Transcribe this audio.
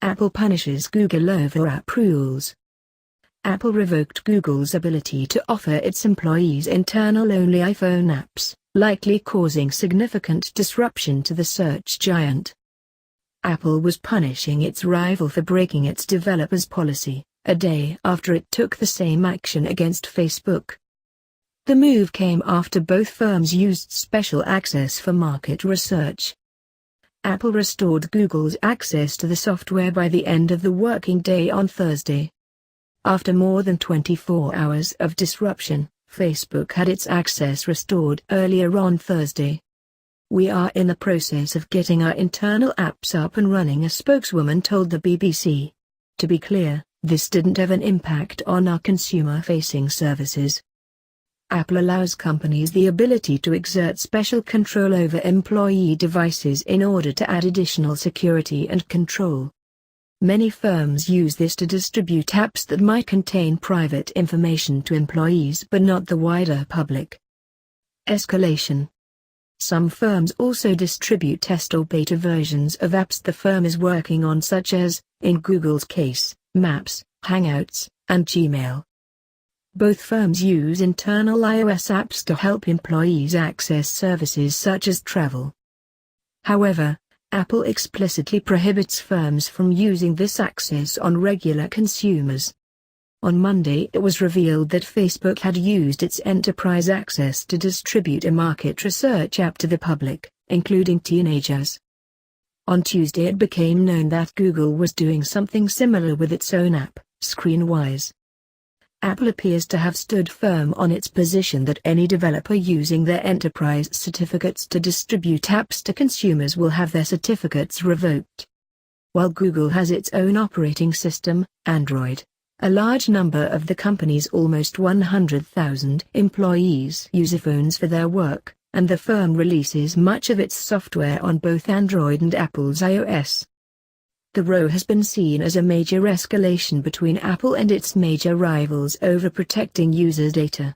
Apple punishes Google over app rules. Apple revoked Google's ability to offer its employees internal-only iPhone apps, likely causing significant disruption to the search giant. Apple was punishing its rival for breaking its developers' policy, a day after it took the same action against Facebook. The move came after both firms used special access for market research. Apple restored Google's access to the software by the end of the working day on Thursday. After more than 24 hours of disruption, Facebook had its access restored earlier on Thursday. "We are in the process of getting our internal apps up and running," a spokeswoman told the BBC. "To be clear, this didn't have an impact on our consumer-facing services." Apple allows companies the ability to exert special control over employee devices in order to add additional security and control. Many firms use this to distribute apps that might contain private information to employees but not the wider public. Escalation. Some firms also distribute test or beta versions of apps the firm is working on, such as, in Google's case, Maps, Hangouts, and Gmail. Both firms use internal iOS apps to help employees access services such as travel. However, Apple explicitly prohibits firms from using this access on regular consumers. On Monday it was revealed that Facebook had used its enterprise access to distribute a market research app to the public, including teenagers. On Tuesday it became known that Google was doing something similar with its own app, Screenwise. Apple appears to have stood firm on its position that any developer using their enterprise certificates to distribute apps to consumers will have their certificates revoked. While Google has its own operating system, Android, a large number of the company's almost 100,000 employees use iPhones for their work, and the firm releases much of its software on both Android and Apple's iOS. The row has been seen as a major escalation between Apple and its major rivals over protecting user data.